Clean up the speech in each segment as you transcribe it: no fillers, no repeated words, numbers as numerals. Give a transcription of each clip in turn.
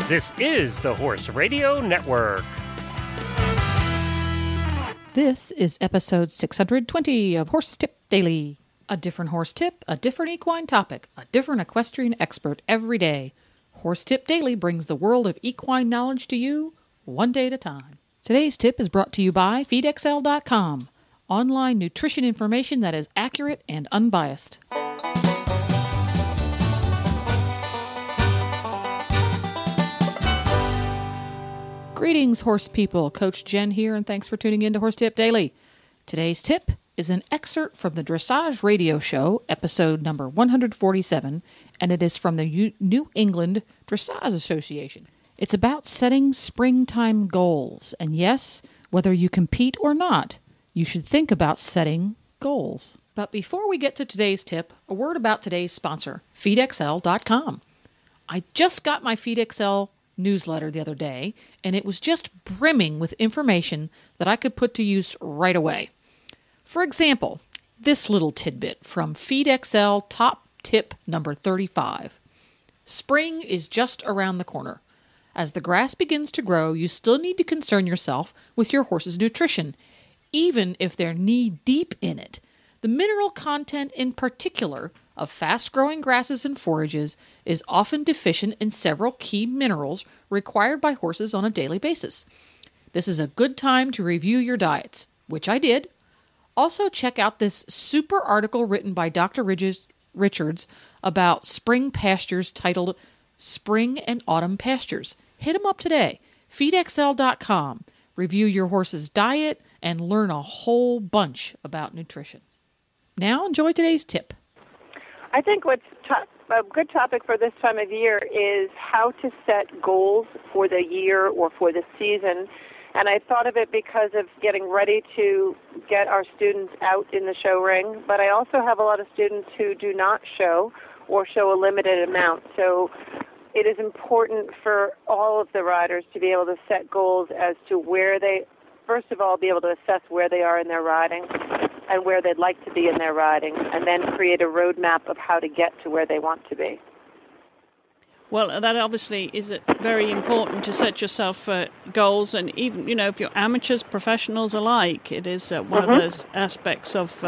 This is the Horse Radio Network. This is episode 620 of Horse Tip Daily. A different horse tip, a different equine topic, a different equestrian expert every day. Horse Tip Daily brings the world of equine knowledge to you, one day at a time. Today's tip is brought to you by feedxl.com, online nutrition information that is accurate and unbiased. Greetings, horse people. Coach Jen here, and thanks for tuning in to Horse Tip Daily. Today's tip is an excerpt from the Dressage Radio Show, episode number 147, and it is from the New England Dressage Association. It's about setting springtime goals, and yes, whether you compete or not, you should think about setting goals. But before we get to today's tip, a word about today's sponsor, feedxl.com. I just got my FeedXL newsletter the other day, and it was just brimming with information that I could put to use right away. For example, this little tidbit from FeedXL Top Tip number 35. Spring is just around the corner. As the grass begins to grow, you still need to concern yourself with your horse's nutrition, even if they're knee-deep in it. The mineral content in particular of fast-growing grasses and forages is often deficient in several key minerals required by horses on a daily basis. This is a good time to review your diets, which I did. Also, check out this super article written by Dr. Richards about spring pastures titled Spring and Autumn Pastures. Hit him up today. feedxl.com. Review your horse's diet and learn a whole bunch about nutrition. Now enjoy today's tip. I think what's a good topic for this time of year is how to set goals for the year or for the season. And I thought of it because of getting ready to get our students out in the show ring. But I also have a lot of students who do not show or show a limited amount. So it is important for all of the riders to be able to set goals as to where they, first of all, be able to assess where they are in their riding and where they'd like to be in their riding, and then create a roadmap of how to get to where they want to be. Well, that obviously is very important to set yourself goals, and even, if you're amateurs, professionals alike, it is one of those aspects of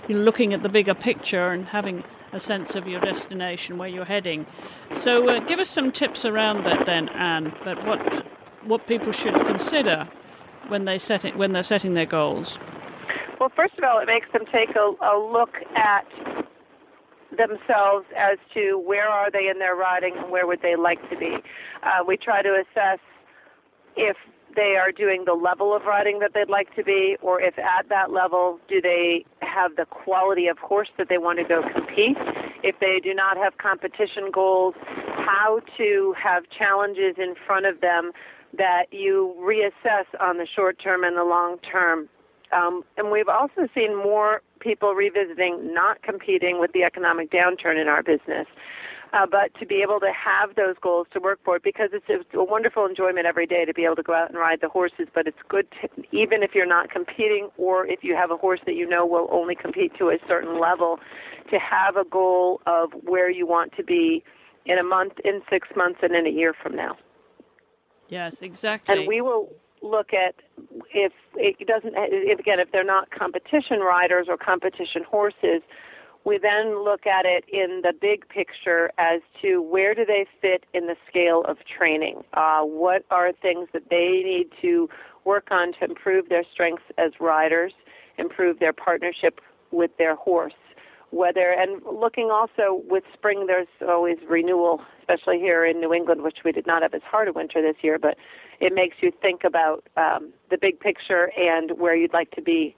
looking at the bigger picture and having a sense of your destination, where you're heading. So give us some tips around that then, Anne, but what people should consider when they're setting their goals. Well, first of all, it makes them take a look at themselves as to where are they in their riding and where would they like to be. We try to assess if they are doing the level of riding that they'd like to be, or if at that level, do they have the quality of horse that they want to go compete. If they do not have competition goals, how to have challenges in front of them that you reassess on the short term and the long term. And we've also seen more people revisiting not competing with the economic downturn in our business, but to be able to have those goals to work for, because it's a wonderful enjoyment every day to be able to go out and ride the horses, but it's good to, even if you're not competing or if you have a horse that you know will only compete to a certain level, to have a goal of where you want to be in a month, in 6 months, and in a year from now. Yes, exactly. And we will look at if they're not competition riders or competition horses, we then look at it in the big picture as to where do they fit in the scale of training. What are things that they need to work on to improve their strengths as riders, improve their partnership with their horse. And looking also with spring, there's always renewal, especially here in New England, which we did not have as hard a winter this year, but it makes you think about the big picture and where you'd like to be.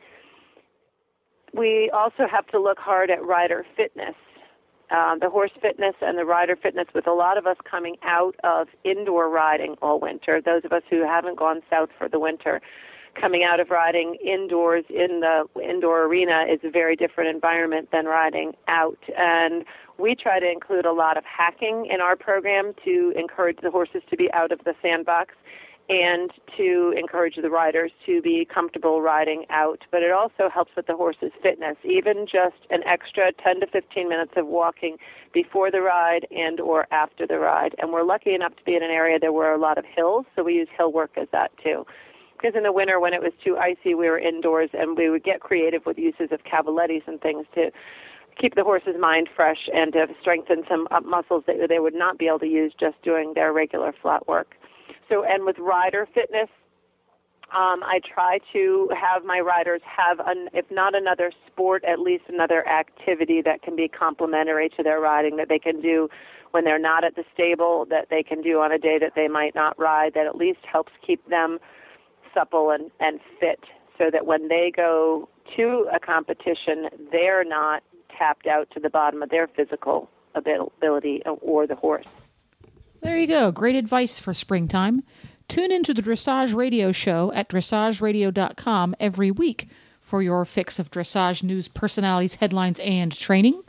We also have to look hard at rider fitness, the horse fitness and the rider fitness, with a lot of us coming out of indoor riding all winter, those of us who haven't gone south for the winter. Coming out of riding indoors in the indoor arena is a very different environment than riding out. And we try to include a lot of hacking in our program to encourage the horses to be out of the sandbox and to encourage the riders to be comfortable riding out. But it also helps with the horse's fitness. Even just an extra 10 to 15 minutes of walking before the ride and or after the ride. And we're lucky enough to be in an area there were a lot of hills, so we use hill work as that too. Because in the winter, when it was too icy, we were indoors, and we would get creative with uses of cavalettis and things to keep the horse's mind fresh and to strengthen some muscles that they would not be able to use just doing their regular flat work. So, and with rider fitness, I try to have my riders have, if not another sport, at least another activity that can be complementary to their riding, that they can do when they're not at the stable, that they can do on a day that they might not ride, that at least helps keep them supple and fit, so that when they go to a competition, they're not tapped out to the bottom of their physical ability or the horse. There you go. Great advice for springtime. Tune into the Dressage Radio Show at dressageradio.com every week for your fix of dressage news, personalities, headlines, and training.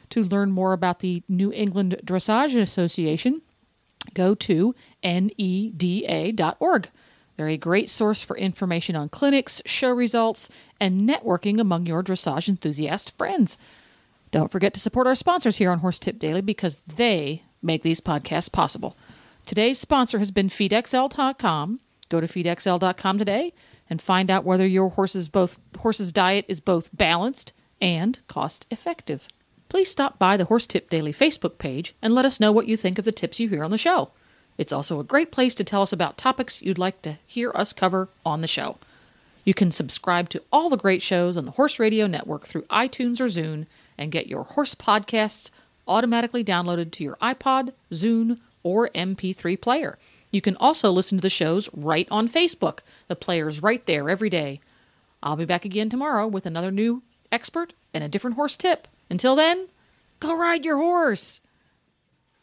To learn more about the New England Dressage Association, go to NEDA.org. They're a great source for information on clinics, show results, and networking among your dressage enthusiast friends. Don't forget to support our sponsors here on Horse Tip Daily, because they make these podcasts possible. Today's sponsor has been FeedXL.com. Go to FeedXL.com today and find out whether your horse's diet is both balanced and cost-effective. Please stop by the Horse Tip Daily Facebook page and let us know what you think of the tips you hear on the show. It's also a great place to tell us about topics you'd like to hear us cover on the show. You can subscribe to all the great shows on the Horse Radio Network through iTunes or Zune and get your horse podcasts automatically downloaded to your iPod, Zune, or MP3 player. You can also listen to the shows right on Facebook. The player's right there every day. I'll be back again tomorrow with another new expert and a different horse tip. Until then, go ride your horse!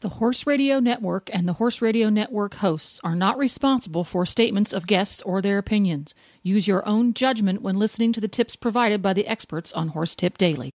The Horse Radio Network and the Horse Radio Network hosts are not responsible for statements of guests or their opinions. Use your own judgment when listening to the tips provided by the experts on Horse Tip Daily.